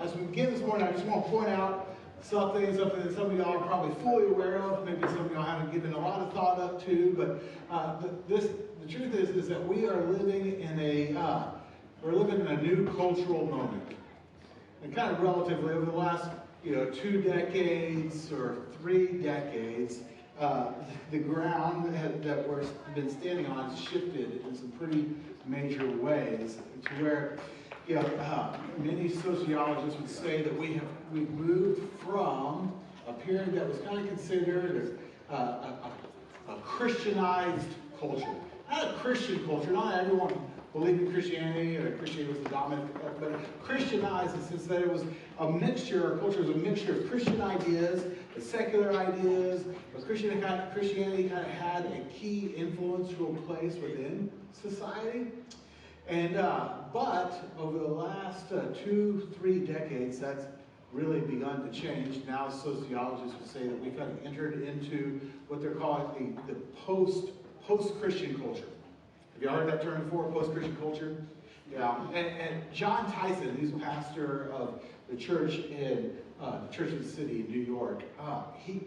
as we begin this morning, I just want to point out something that some of y'all are probably fully aware of. Maybe some of y'all haven't given a lot of thought up to, but the truth is that we are living in a new cultural moment. And kind of relatively, over the last 2 decades or 3 decades, the ground that we've been standing on has shifted in some pretty major ways to where many sociologists would say that we've moved from a period that was kind of considered as a Christianized culture. Not a Christian culture, not everyone believed in Christianity, or Christianity was the dominant, but Christianized in the sense that it was a mixture, our culture was a mixture of Christian ideas, the secular ideas, but Christianity kind of had a key influential place within society. And but over the last 2-3 decades, that's really begun to change. Now sociologists would say that we've kind of entered into what they're calling the post-Christian culture. Have you heard that term before, post-Christian culture? Yeah. And John Tyson, who's pastor of the church in the Church of the City in New York, he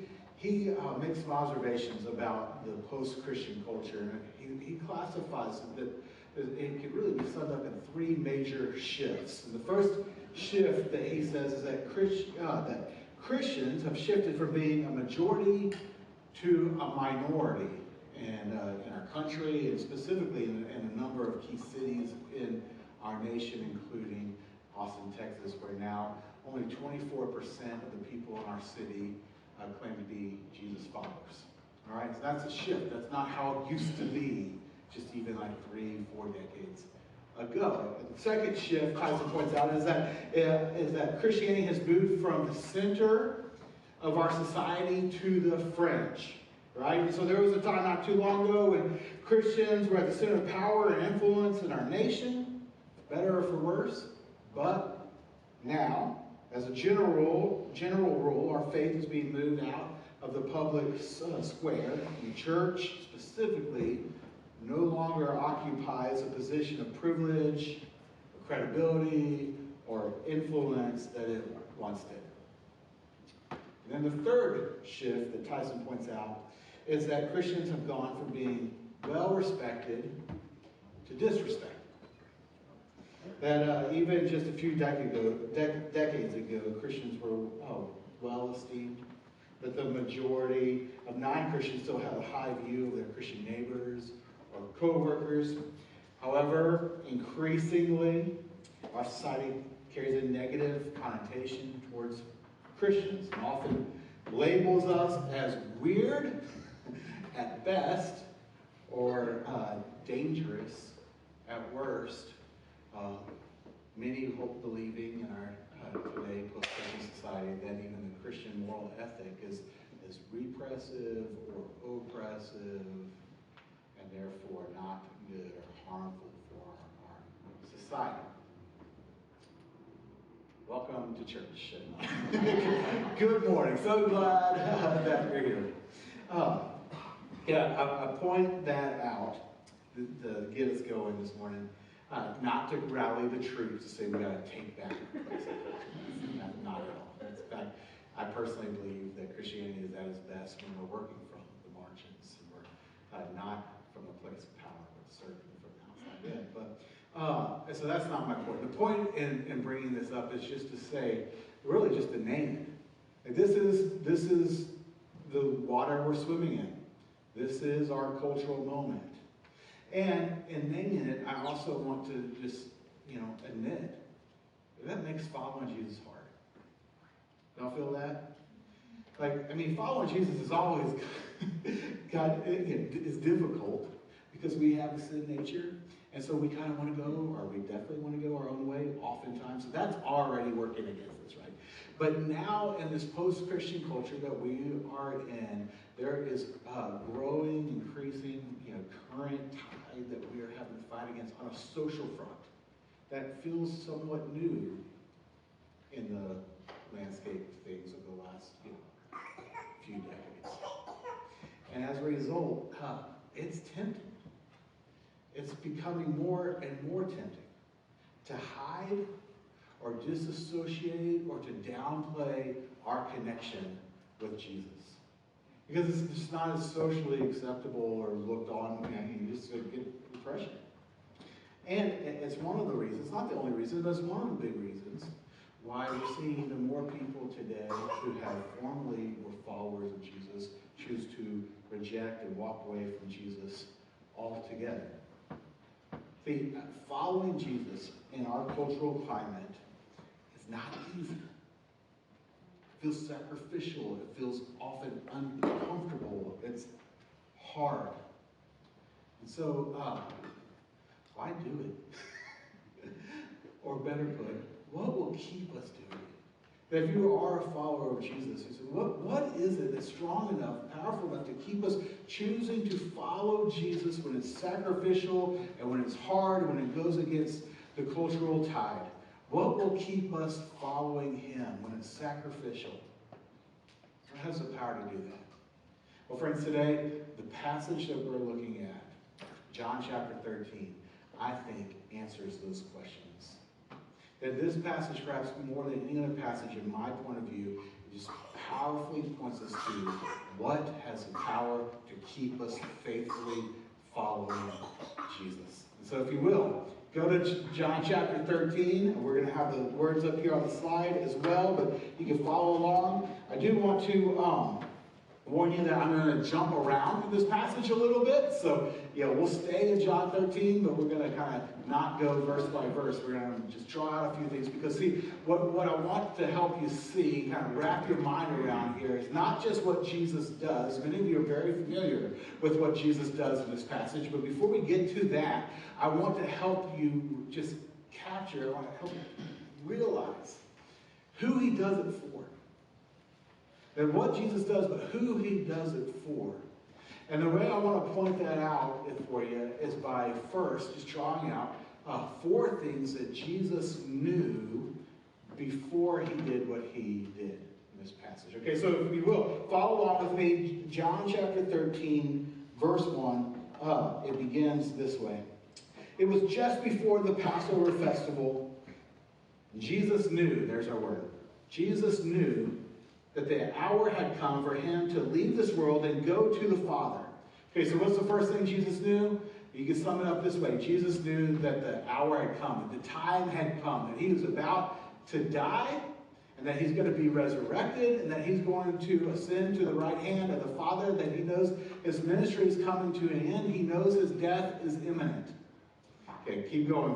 makes some observations about the post-Christian culture. And he classifies that it can really be summed up in 3 major shifts. And the first shift that he says is that Christians have shifted from being a majority to a minority in our country, and specifically in a number of key cities in our nation, including Austin, Texas, where now only 24% of the people in our city claim to be Jesus followers. All right, so that's a shift. That's not how it used to be just even like 3-4 decades ago. And the second shift, Tyson points out, is that Christianity has moved from the center of our society to the fringe. Right? And so there was a time not too long ago when Christians were at the center of power and influence in our nation, for better or for worse. But now, as a general rule, our faith is being moved out of the public square. The church, specifically, no longer occupies a position of privilege, or credibility, or influence that it once did. And then the third shift that Tyson points out is that Christians have gone from being well-respected to disrespected. That even just a few decades ago, Christians were well-esteemed. That the majority of non-Christians still have a high view of their Christian neighbors or co-workers. However, increasingly, our society carries a negative connotation towards Christians and often labels us as weird at best or dangerous at worst. Many hope believing in our today post-Christian society that even the Christian moral ethic is repressive or oppressive and therefore not good or harmful for our society. Welcome to church. Good morning. So glad that you're here. I point that out to get us going this morning. Not to rally the troops to say we got to take back the place of culture. Not at all. In fact, I personally believe that Christianity is at its best when we're working from the margins. And we're not from a place of power, but certainly from the outside in. But so that's not my point. The point in bringing this up is just to say, really just to name it. Like this is the water we're swimming in. This is our cultural moment. And in naming it, I also want to just, admit that makes following Jesus hard. Y'all feel that? Following Jesus is always is difficult because we have a sin nature, and so we kind of want to go, or we definitely want to go our own way oftentimes. So that's already working against us, right? But now in this post-Christian culture that we are in, there is growing, increasing, current tide that we are having to fight against on a social front that feels somewhat new in the landscape of things of the last few decades. And as a result, it's tempting. It's becoming more and more tempting to hide or disassociate or to downplay our connection with Jesus. Because it's just not as socially acceptable or looked on, you just get depression. And it's one of the reasons, not the only reason, but it's one of the big reasons why we're seeing even more people today who have formerly were followers of Jesus choose to reject and walk away from Jesus altogether. See, following Jesus in our cultural climate is not easy. It feels sacrificial. It feels often uncomfortable. It's hard. And so, why do it? Or better put, what will keep us doing it? That if you are a follower of Jesus, you say, what is it that's strong enough, powerful enough to keep us choosing to follow Jesus when it's sacrificial and when it's hard, when it goes against the cultural tide? What will keep us following him when it's sacrificial? What has the power to do that? Well, friends, today, the passage that we're looking at, John chapter 13, I think answers those questions. That this passage, perhaps more than any other passage in my point of view, just powerfully points us to what has the power to keep us faithfully following Jesus. And so if you will, go to John chapter 13, and we're going to have the words up here on the slide as well, but you can follow along. I do want to warn you that I'm going to jump around in this passage a little bit. So, we'll stay in John 13, but we're going to kind of not go verse by verse. We're going to just draw out a few things. Because, see, what I want to help you see, kind of wrap your mind around here, is not just what Jesus does. Many of you are very familiar with what Jesus does in this passage. But before we get to that, I want to help you just capture, I want to help you realize who he does it for. And what Jesus does, but who he does it for. And the way I want to point that out for you is by first just drawing out 4 things that Jesus knew before he did what he did in this passage. Okay, so if you will, follow along with me. John chapter 13, verse 1, it begins this way. It was just before the Passover festival. Jesus knew, there's our word, Jesus knew that the hour had come for him to leave this world and go to the Father. Okay, so what's the first thing Jesus knew? You can sum it up this way. Jesus knew that the hour had come, that the time had come, that he was about to die, and that he's going to be resurrected, and that he's going to ascend to the right hand of the Father, that he knows his ministry is coming to an end. He knows his death is imminent. Okay, keep going,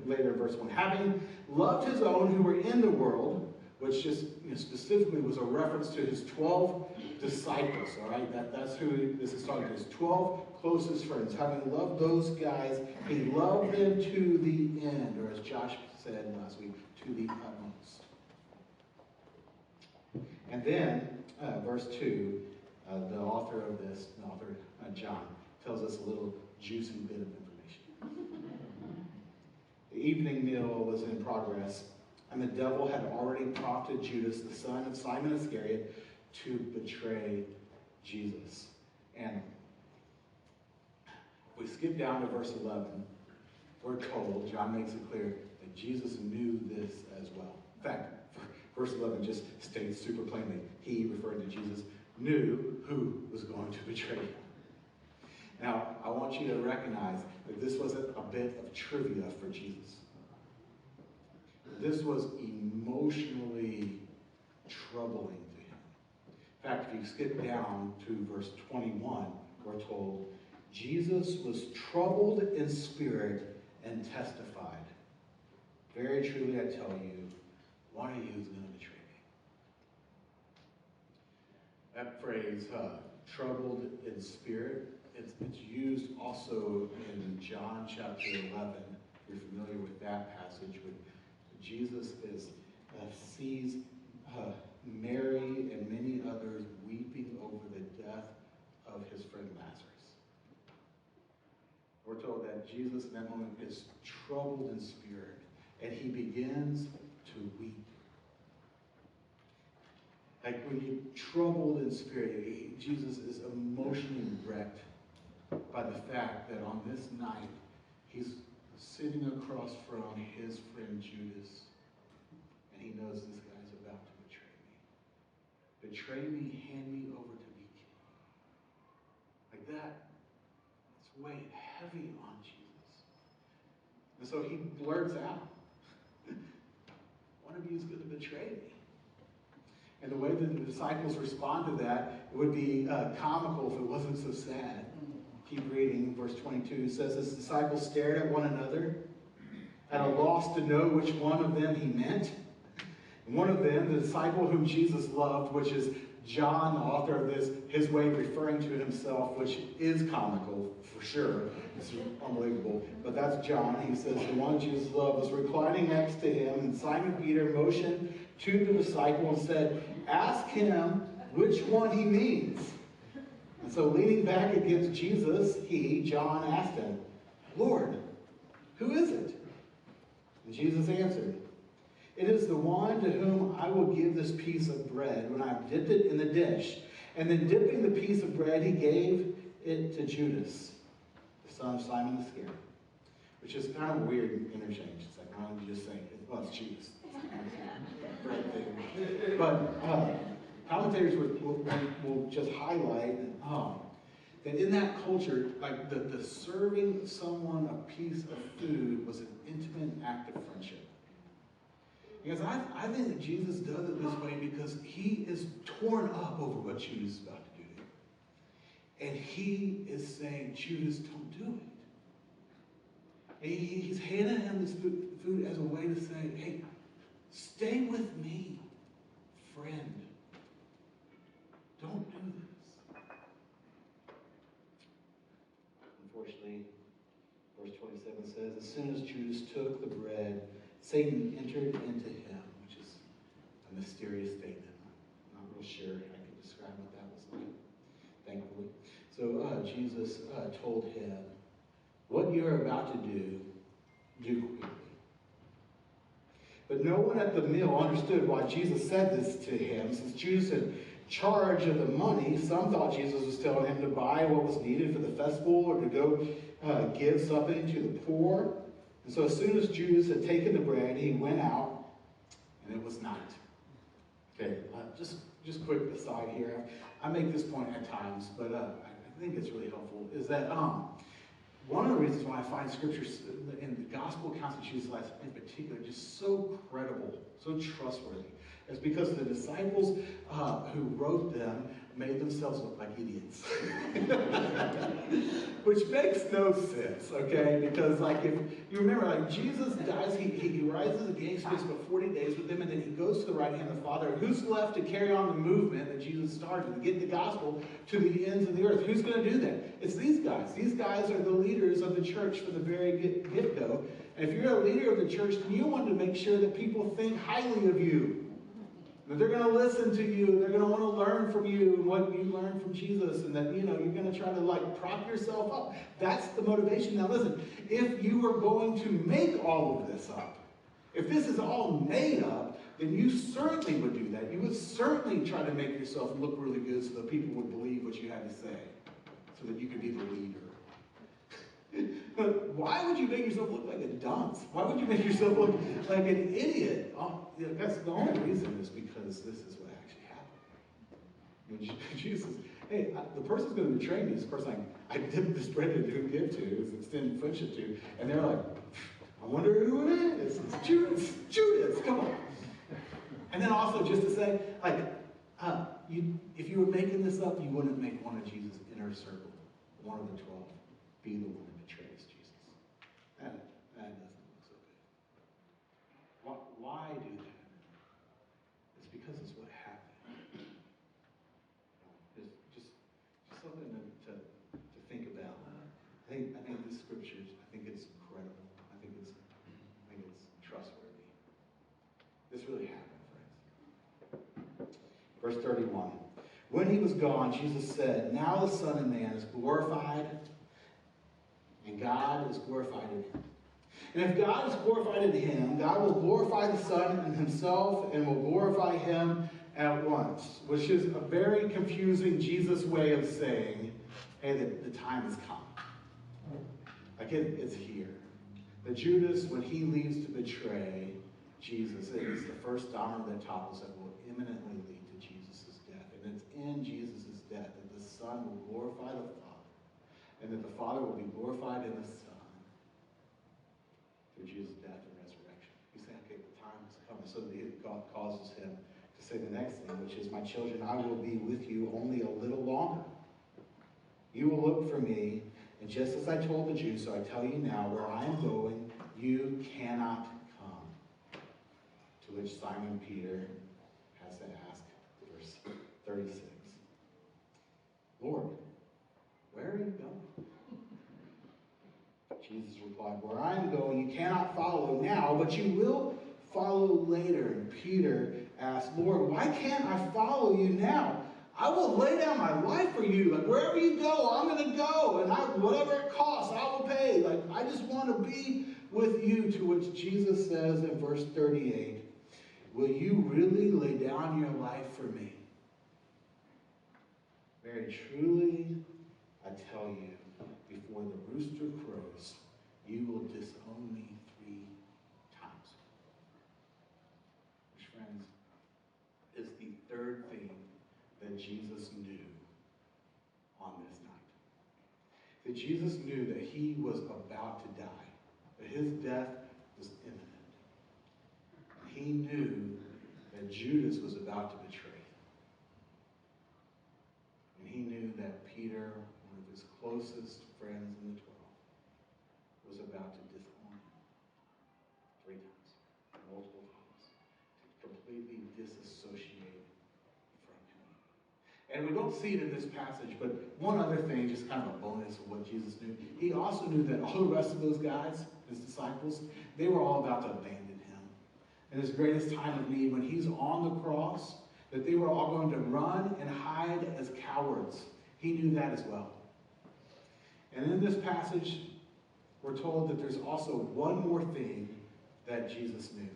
later verse 1. Having loved his own who were in the world, which just specifically was a reference to his 12 disciples, all right? That's who this is talking to, his 12 closest friends. Having loved those guys, he loved them to the end, or as Josh said last week, to the utmost. And then, verse 2, the author of this, John, tells us a little juicy bit of information. The evening meal was in progress, and the devil had already prompted Judas, the son of Simon Iscariot, to betray Jesus. And if we skip down to verse 11, we're told, John makes it clear, that Jesus knew this as well. In fact, verse 11 just states super plainly, he, referring to Jesus, knew who was going to betray him. Now, I want you to recognize that this wasn't a bit of trivia for Jesus. This was emotionally troubling to him. In fact, if you skip down to verse 21, we're told, Jesus was troubled in spirit and testified, very truly I tell you, one of you is going to betray me. That phrase, troubled in spirit, it's used also in John chapter 11. You're familiar with that passage when Jesus sees Mary and many others weeping over the death of his friend Lazarus. We're told that Jesus in that moment is troubled in spirit, and he begins to weep. Like when you're troubled in spirit, Jesus is emotionally wrecked by the fact that on this night, he's sitting across from his friend Judas, and he knows this guy's about to betray me. Betray me, hand me over to be king. Like that, it's weighed heavy on Jesus. And so he blurts out, one of you is going to betray me. And the way that the disciples respond to that, it would be comical if it wasn't so sad. Keep reading, verse 22. It says, his disciples stared at one another, at a loss to know which one of them he meant. And one of them, the disciple whom Jesus loved, which is John, the author of this, his way of referring to himself, which is comical, for sure. It's unbelievable. But that's John. He says, the one Jesus loved was reclining next to him, and Simon Peter motioned to the disciple and said, ask him which one he means. And so leaning back against Jesus, John, asked him, Lord, who is it? And Jesus answered, it is the one to whom I will give this piece of bread when I have dipped it in the dish. And then dipping the piece of bread, he gave it to Judas, the son of Simon Iscariot. Which is kind of a weird interchange. It's like, why don't you just say, well, it's Judas. Bread thing. But commentators will just highlight that in that culture, like the serving someone a piece of food was an intimate act of friendship. Because I think that Jesus does it this way because he is torn up over what Judas is about to do to him. And he is saying, Judas, don't do it. And he's handing him this food as a way to say, hey, stay with me, friend. Don't do this. Unfortunately, verse 27 says, as soon as Judas took the bread, Satan entered into him, which is a mysterious statement. I'm not real sure I can describe what that was like, thankfully. So Jesus told him, what you're about to do quickly. But no one at the meal understood why Jesus said this to him. Since Judas had charge of the money, some thought Jesus was telling him to buy what was needed for the festival or to go give something to the poor. And so as soon as Judas had taken the bread, he went out, and it was night. Okay, just quick aside here. I make this point at times, but I think it's really helpful, is that one of the reasons why I find scriptures in the gospel accounts of Jesus' life in particular just so credible, so trustworthy, is because the disciples who wrote them made themselves look like idiots. Which makes no sense, okay? Because like if you remember, like Jesus dies, he rises again, he spends about 40 days with them, and then he goes to the right hand of the Father. Who's left to carry on the movement that Jesus started, to get the gospel to the ends of the earth? Who's going to do that? It's these guys. These guys are the leaders of the church from the very get-go. And if you're a leader of the church, then you want to make sure that people think highly of you. That they're going to listen to you, they're going to want to learn from you and what you learned from Jesus, and that, you're going to try to like prop yourself up. That's the motivation. Now listen, if you were going to make all of this up, if this is all made up, then you certainly would do that. You would certainly try to make yourself look really good so that people would believe what you had to say, so that you could be the leader. But why would you make yourself look like a dunce? Why would you make yourself look like an idiot? That's the only reason is because this is what actually happened. When Jesus, hey, the person's going to betray me. This person I dipped this bread to give to, is extended friendship to, and they're like, I wonder who it is. It's Judas. Judas, come on. And then also just to say, like, if you were making this up, you wouldn't make one of Jesus' inner circle, one of the 12, be the one that betrays Jesus. That doesn't look so good. Why do that? It's because it's what happened. Just something to think about. I think this scriptures, I think it's incredible. I think it's trustworthy. This really happened, friends. Verse 31. When he was gone, Jesus said, now the Son of Man is glorified, and God is glorified in him. And if God is glorified in him, God will glorify the Son in himself and will glorify him at once. Which is a very confusing Jesus way of saying, hey, the time has come. Like it's here. That Judas, when he leaves to betray, Jesus. It is the first domino that topples that will imminently lead to Jesus' death. And it's in Jesus' death that the Son will glorify the Father, and that the Father will be glorified in the Son through Jesus' death and resurrection. You say, okay, the time has come. So God causes him to say the next thing, which is, my children, I will be with you only a little longer. You will look for me, and just as I told the Jews, so I tell you now, where I am going, you cannot come. To which Simon Peter has to ask, verse 36, Lord, where are you going? Jesus replied, where I am going, you cannot follow now, but you will follow later. And Peter asked, Lord, why can't I follow you now? I will lay down my life for you. Like, wherever you go, I'm going to go. And whatever it costs, I will pay. Like, I just want to be with you. To which Jesus says in verse 38, will you really lay down your life for me? Very truly, I tell you, before the rooster crows, you will disown me 3 times. Which, friends, is the third thing that Jesus knew on this night. That Jesus knew that he was about to die, that his death was imminent. He knew that Judas was about to betray him. And he knew that Peter, one of his closest friends in the 12, was about to disown him 3 times, multiple times, to completely disassociate from him. And we don't see it in this passage, but one other thing, just kind of a bonus of what Jesus knew. He also knew that all the rest of those guys, his disciples, they were all about to abandon him. In his greatest time of need, when he's on the cross, that they were all going to run and hide as cowards. He knew that as well. And in this passage, we're told that there's also one more thing that Jesus knew.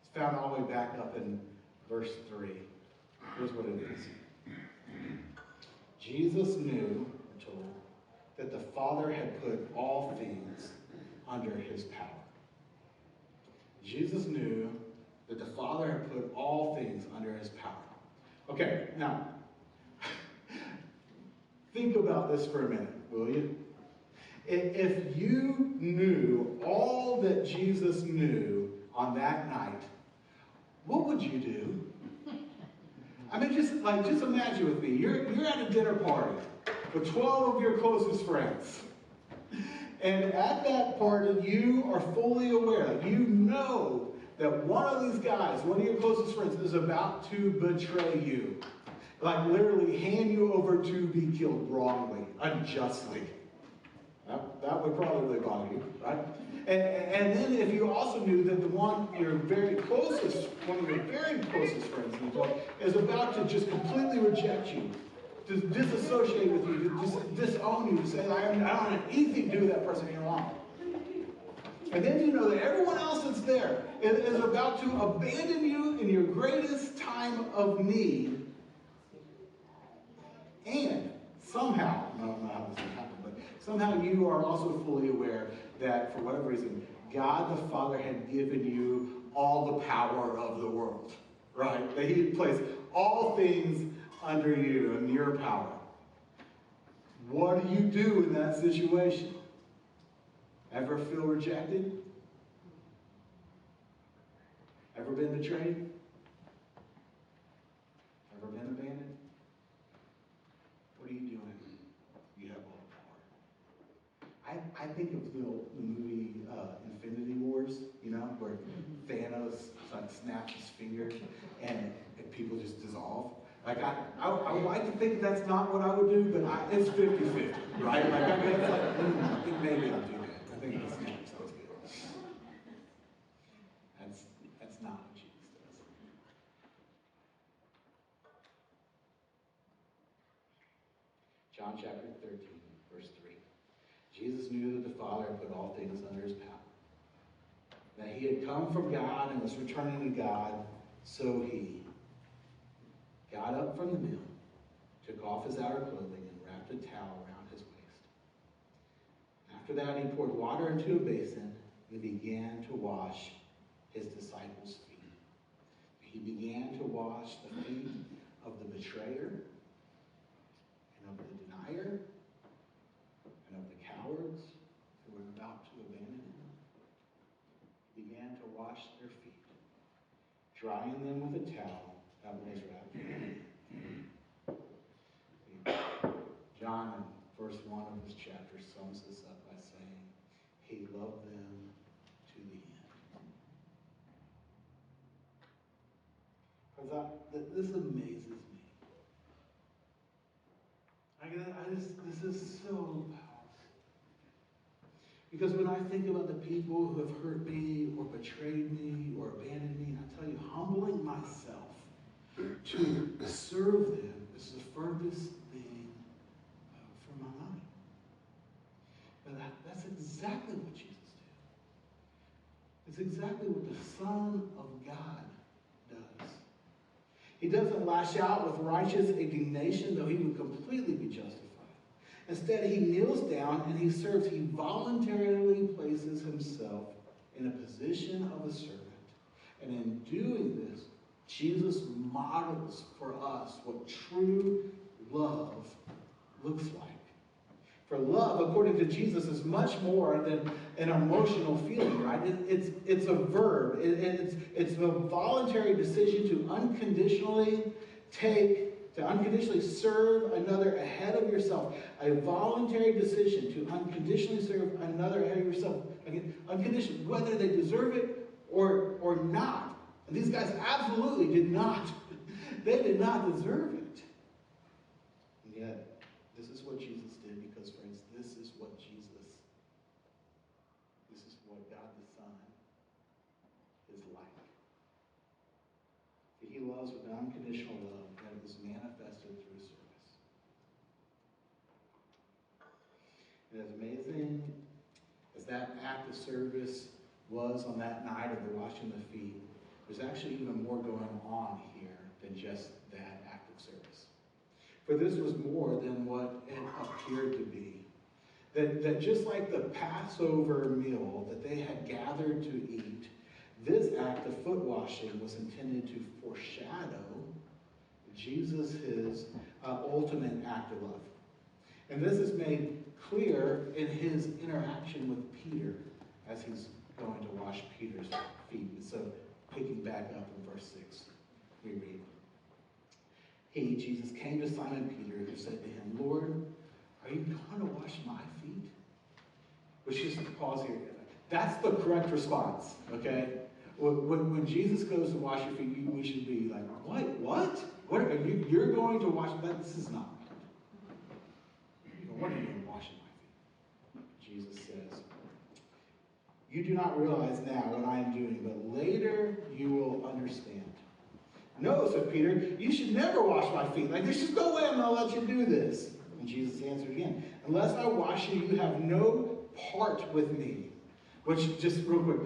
It's found all the way back up in verse 3. Here's what it is. Jesus knew, we're told, that the Father had put all things under his power. Jesus knew that the Father had put all things under his power. Okay, now, think about this for a minute, will you? If you knew all that Jesus knew on that night, what would you do? I mean, just imagine with me. You're at a dinner party with 12 of your closest friends. And at that party, you are fully aware, like you know that one of these guys, one of your closest friends, is about to betray you. Like literally hand you over to be killed wrongly, unjustly. That would probably really bother you, right? And then if you also knew that one of your very closest friends in the world is about to just completely reject you, to disassociate with you, to just disown you, to say, I don't have anything to do with that person any longer. And then you know that everyone else that's there is about to abandon you in your greatest time of need. And somehow, I don't know how this would happen, but somehow you are also fully aware that for whatever reason, God the Father had given you all the power of the world, right? That he had placed all things under you and your power. What do you do in that situation? Ever feel rejected? Ever been betrayed? Ever been abandoned? What are you doing? You have all the power. I think of the movie Infinity Wars, you know, where Thanos like snaps his finger and people just dissolve. Like I would like to think that's not what I would do, but it's 50-50, right? Like I mean, it's like, I think maybe I'll do that. I think the snap sounds good. That's not what Jesus does. John chapter 13, verse 3. Jesus knew that the Father had put all things under his power. That he had come from God and was returning to God, so he got up from the meal, took off his outer clothing, and wrapped a towel around his waist. After that, he poured water into a basin and began to wash his disciples' feet. He began to wash the feet of the betrayer, and of the denier, and of the cowards who were about to abandon him. He began to wash their feet, drying them with a towel that was wrapped in linen. John, in verse 1 of this chapter, sums this up by saying, he loved them to the end. This amazes me. This is so powerful. Because when I think about the people who have hurt me or betrayed me or abandoned me, I tell you, humbling myself to serve them is the furthest thing from my mind. But that's exactly what Jesus did. It's exactly what the Son of God does. He doesn't lash out with righteous indignation, though he would completely be justified. Instead, he kneels down and he serves. He voluntarily places himself in a position of a servant. And in doing this, Jesus models for us what true love looks like. For love, according to Jesus, is much more than an emotional feeling, right? It's a verb. It's a voluntary decision to unconditionally serve another ahead of yourself. A voluntary decision to unconditionally serve another ahead of yourself. Again, unconditional, whether they deserve it or not. And these guys absolutely did not. They did not deserve it. And yet, this is what Jesus did because, friends, this is what God the Son is like. He loves with an unconditional love that is manifested through service. And as amazing as that act of service was on that night of the washing the feet, there's actually even more going on here than just that act of service. For this was more than what it appeared to be. That just like the Passover meal that they had gathered to eat, this act of foot washing was intended to foreshadow Jesus' ultimate act of love. And this is made clear in his interaction with Peter as he's going to wash Peter's feet. And so, picking back up in verse 6, we read, He, Jesus, came to Simon Peter and said to him, Lord, are you going to wash my feet? Which is, pause here. That's the correct response, okay? When Jesus goes to wash your feet, we should be like, what? What are you? You're going to wash that? This is not. What are you doing washing my feet? Jesus says, you do not realize now what I am doing, but later you will understand. No, said Peter, you should never wash my feet. Like, there's just no way I'm going to let you do this. And Jesus answered again, unless I wash you, you have no part with me. Which, just real quick,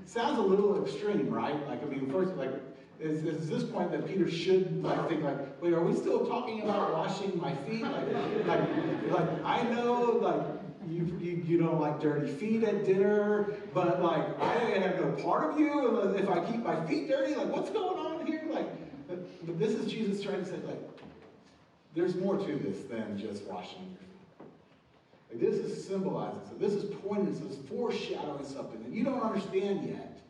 sounds a little extreme, right? Like, I mean, first, like, is this point that Peter should think wait, are we still talking about washing my feet? Like I know, you don't like dirty feet at dinner, but I have no part of you if I keep my feet dirty. Like, what's going on here? But this is Jesus trying to say, there's more to this than just washing your feet. This is symbolizing, so this is pointing, so it's foreshadowing something that you don't understand yet.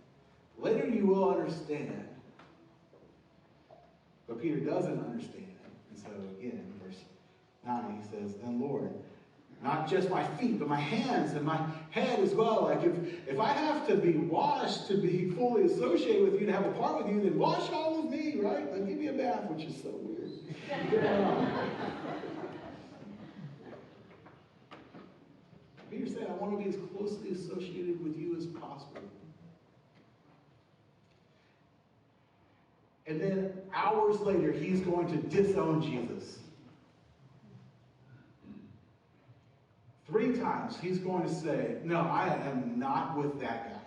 Later you will understand. But Peter doesn't understand. And so again, in verse 9, he says, then Lord, not just my feet, but my hands and my head as well. If I have to be washed to be fully associated with you, to have a part with you, then wash all of me, right? Give me a bath, which is so weird. Peter said, I want to be as closely associated with you as possible. And then hours later, he's going to disown Jesus. 3 times he's going to say, no, I am not with that guy.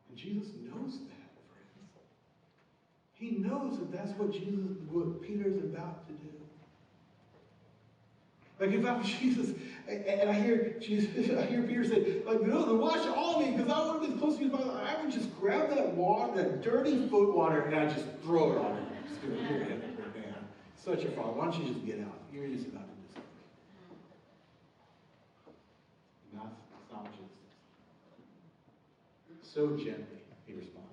And Jesus knows that, friends. He knows that that's what Peter's about to do. If I'm Jesus, And I hear Jesus, I hear Peter say, like, no, wash all me, because I want to be close to you. I would just grab that water, that dirty foot water, and I just throw it on him. Just go, here, man. Such a father. Why don't you just get out? You're just about to do something. That's not what Jesus says. So gently, he responds.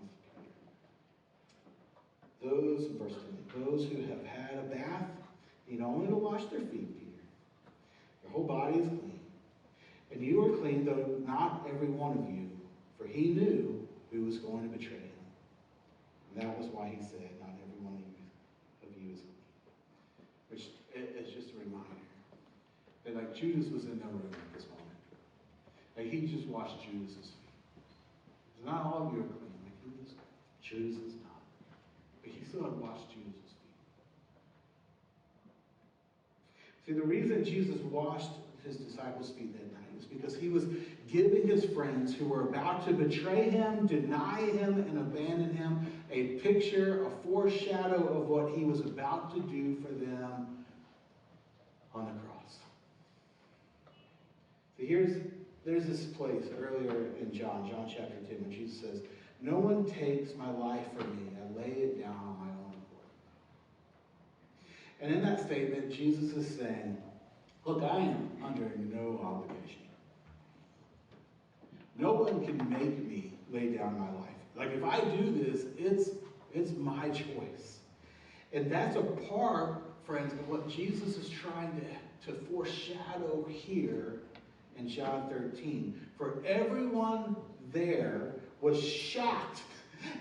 Those, verse 10, those who have had a bath need only to wash their feet, Peter. Their whole body is clean. And you are clean, though not every one of you, for he knew who was going to betray him. And that was why he said, not every one of you is clean. Which is just a reminder that, like, Judas was in the room at this moment. Like, he just washed Judas's feet. Not all of you are clean. Like, Judas is not. But he still had washed Judas' feet. See, the reason Jesus washed his disciples' feet that night is because he was giving his friends who were about to betray him, deny him, and abandon him a picture, a foreshadow of what he was about to do for them on the cross. See, there's this place earlier in John chapter 10, when Jesus says, "No one takes my life from me. I lay it down on my own accord." And in that statement, Jesus is saying, look, I am under no obligation. No one can make me lay down my life. Like, if I do this, it's my choice. And that's a part, friends, of what Jesus is trying to foreshadow here in John 13. For everyone there was shocked,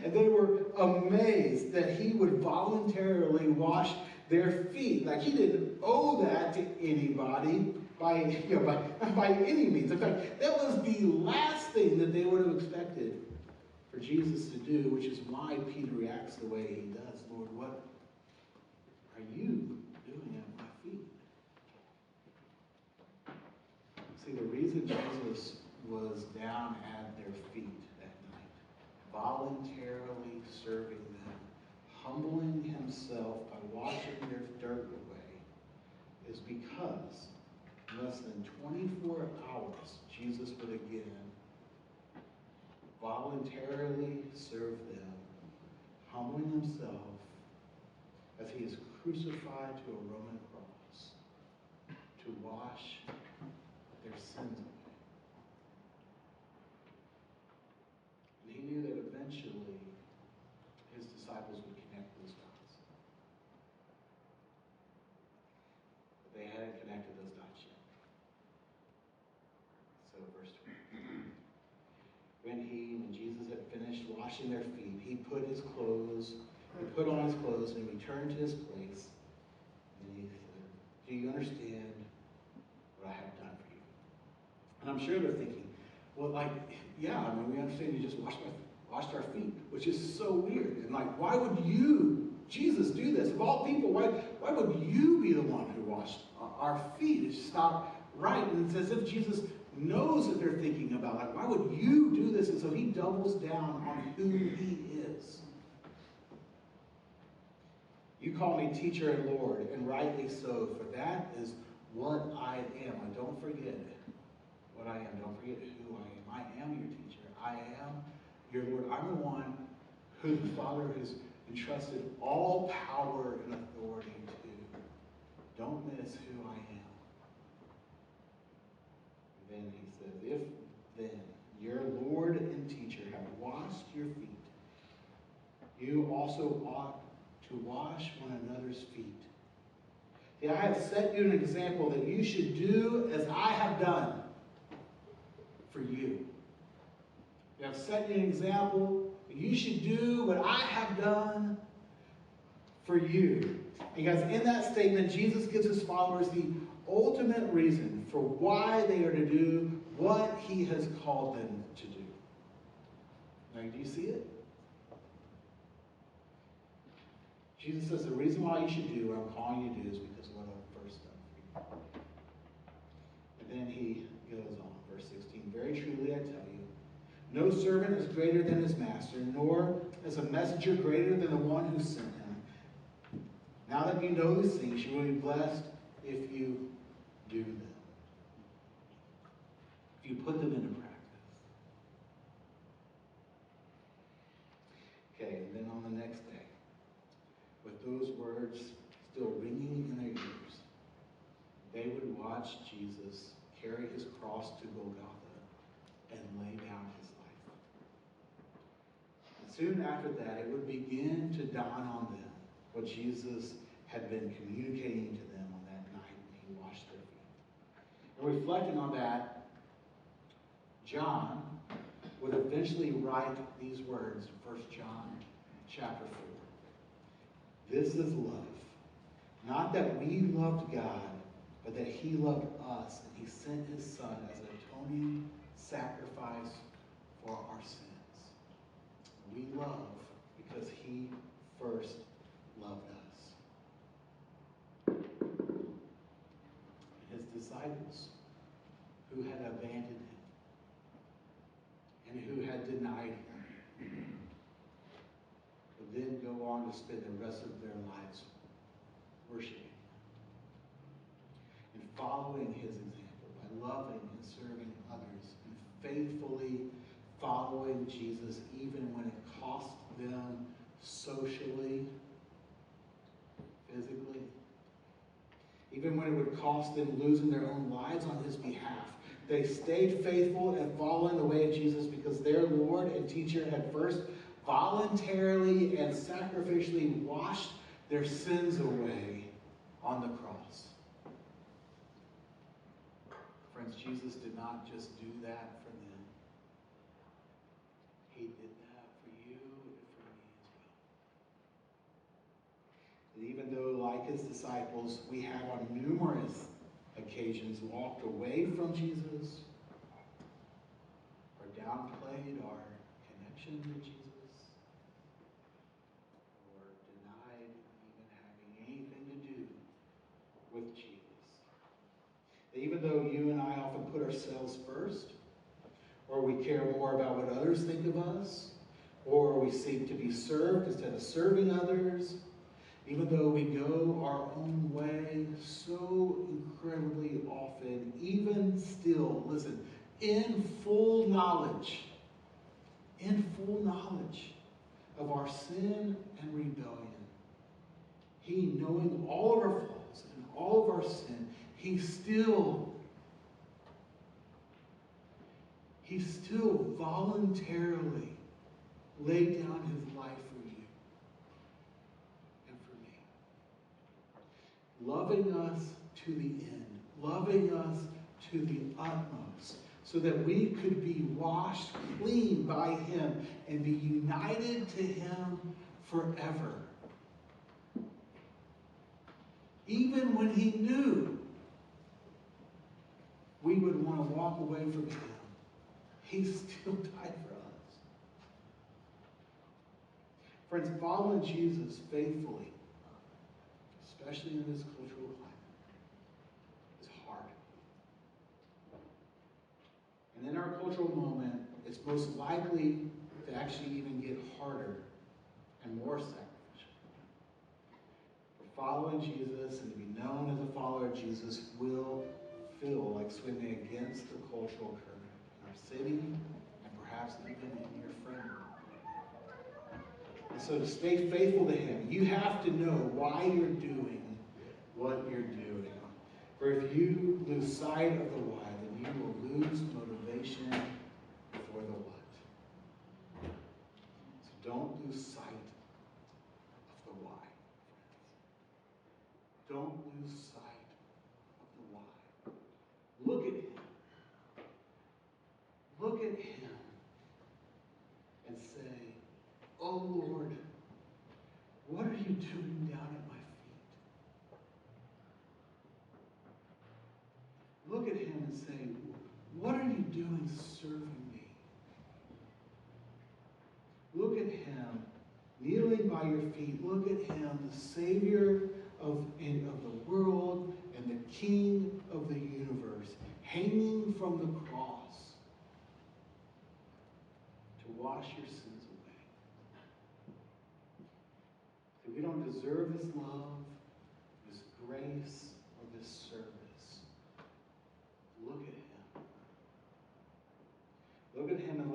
and they were amazed that he would voluntarily wash their feet. Like, he didn't owe that to anybody by any means. In fact, that was the last thing that they would have expected for Jesus to do, which is why Peter reacts the way he does. Lord, what are you doing at my feet? See, the reason Jesus was down at their feet that night, voluntarily serving them, humbling himself by washing their dirt away, is because in less than 24 hours, Jesus would again voluntarily serve them, humbling himself as he is crucified to a Roman cross to wash their sins away. And he knew that eventually his disciples would connect those dots. But they hadn't connected those dots yet. So verse 20. When Jesus had finished washing their feet, he put on his clothes, and returned to his place. And he said, "Do you understand what I have done for you?" And I'm sure they're thinking, well, yeah, we understand you just washed our feet, which is so weird. And why would you, Jesus, do this? Of all people, why would you be the one who washed our feet? It's just not right. And it's as if Jesus knows that they're thinking about, why would you do this? And so he doubles down on who he is. You call me teacher and Lord, and rightly so, for that is what I am. And don't forget what I am. Don't forget who I am. I am your teacher. I am your Lord. I'm the one who the Father has entrusted all power and authority to. Don't miss who I am. And then he says, if then your Lord and teacher have washed your feet, you also ought to wash one another's feet. See, I have set you an example that you should do as I have done for you. I have set you an example that you should do what I have done for you. And guys, in that statement, Jesus gives his followers the ultimate reason for why they are to do what he has called them to do. Now, do you see it? Jesus says the reason why you should do what I'm calling you to do is because of what I've first done for you. And then he goes on, verse 16, very truly I tell you, no servant is greater than his master, nor is a messenger greater than the one who sent him. Now that you know these things, you will be blessed if you do them. you put them into practice. Okay, and then on the next day, with those words still ringing in their ears, they would watch Jesus carry his cross to Golgotha and lay down his life. And soon after that, it would begin to dawn on them what Jesus had been communicating to them on that night when he washed their feet. And reflecting on that, John would eventually write these words in 1 John chapter 4. This is love. Not that we loved God, but that he loved us, and he sent his Son as an atoning sacrifice for our sins. We love because he first loved us. His disciples, who had abandoned him and who had denied him, would then go on to spend the rest of their lives worshiping him and following his example by loving and serving others and faithfully following Jesus even when it cost them socially, physically, even when it would cost them losing their own lives on his behalf. They stayed faithful and following the way of Jesus because their Lord and teacher had first voluntarily and sacrificially washed their sins away on the cross. Friends, Jesus did not just do that for them. He did that for you and for me as well. And even though, like his disciples, we have on numerous occasions walked away from Jesus or downplayed our connection with Jesus, with Jesus. Even though you and I often put ourselves first, or we care more about what others think of us, or we seek to be served instead of serving others, even though we go our own way so incredibly often, even still, listen, in full knowledge of our sin and rebellion, he, knowing all of our faults and all of our sin, he still voluntarily laid down his life for you and for me. Loving us to the end, loving us to the utmost, so that we could be washed clean by him and be united to him forever. Even when he knew we would want to walk away from him, he still died for us. Friends, following Jesus faithfully, especially in this cultural climate, is hard. And in our cultural moment, it's most likely to actually even get harder and more sacrificial. Following Jesus and to be known as a follower of Jesus will feel like swimming against the cultural current in our city and perhaps even in your friend group. And so to stay faithful to him, you have to know why you're doing what you're doing. For if you lose sight of the why, then you will lose motivation for the what. So don't lose sight of the why. Don't lose sight of the why. Look at him. Look at him and say, "Oh Lord, what are you doing down at my feet?" Look at him and say, "What are you doing serving me?" Look at him kneeling by your feet. Look at him, the Savior of the world and the King of the universe, hanging from the cross to wash your sins away. So we don't deserve this love, this grace, or this service. Look at him.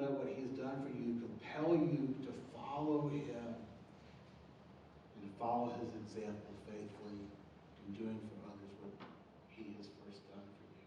let what he has done for you compel you to follow him and to follow his example faithfully in doing for others what he has first done for you.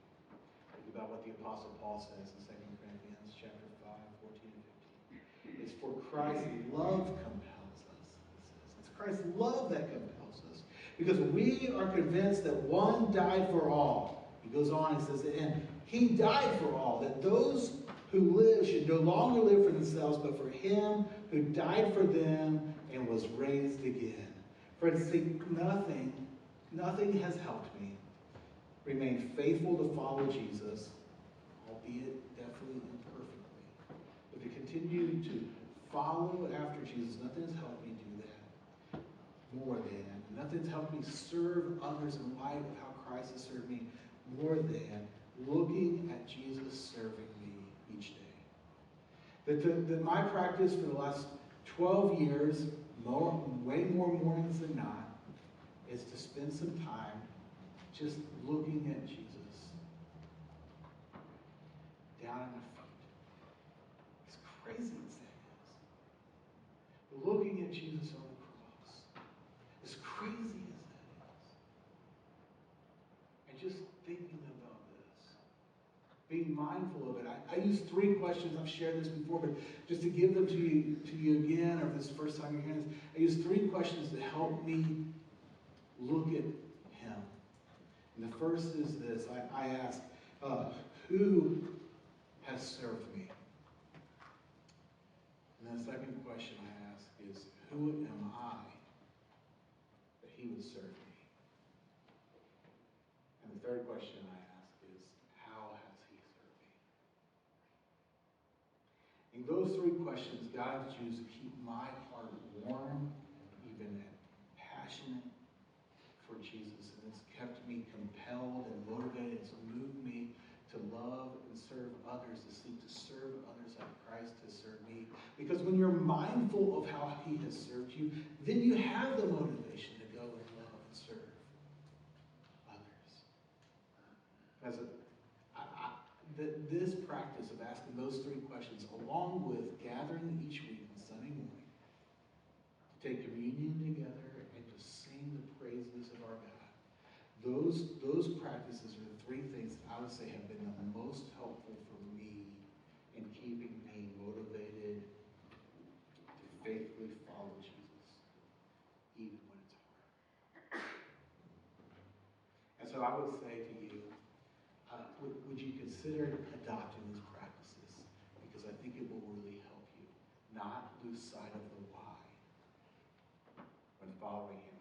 Think about what the Apostle Paul says in 2 Corinthians chapter 5, 14 and 15. It's for Christ's love compels us, he says. It's Christ's love that compels us. Because we are convinced that one died for all. He goes on, he says, and he died for all, that those who live should no longer live for themselves, but for him who died for them and was raised again. Friends, see, nothing has helped me remain faithful to follow Jesus, albeit definitely imperfectly. But to continue to follow after Jesus, nothing has helped me do that more than. Nothing's helped me serve others in light of how Christ has served me more than looking at Jesus serving me each day. That my practice for the last 12 years, way more mornings than not, is to spend some time just looking at Jesus down at my feet. As crazy as that is. Looking at Jesus on the cross. As crazy as that is. And just thinking about this. Being mindful of it. I use 3 questions. I've shared this before, but just to give them to you again, or if this is the first time you're hearing this, I use 3 questions to help me look at him. And the first is this. I ask, who has served me? And then the second question I ask is, who am I that he would serve me? And the third question I ask is, how has he served me? And those 3 questions, God has used to keep my heart warm, even and passionate for Jesus. And it's kept me compelled and motivated. It's moved me to love and serve others, to seek to serve others like Christ has served me. Because when you're mindful of how he has served you, then you have the motivation to go and love and serve others. This practice of asking those 3 questions, along with gathering each week on Sunday morning, to take communion together and to sing the praises of our God, those practices are the 3 things that I would say have been the most helpful for me in keeping me motivated to faithfully follow Jesus, even when it's hard. And so I would say to you, would you consider adopting these practices? Because I think it will really help you not lose sight of the why when following him.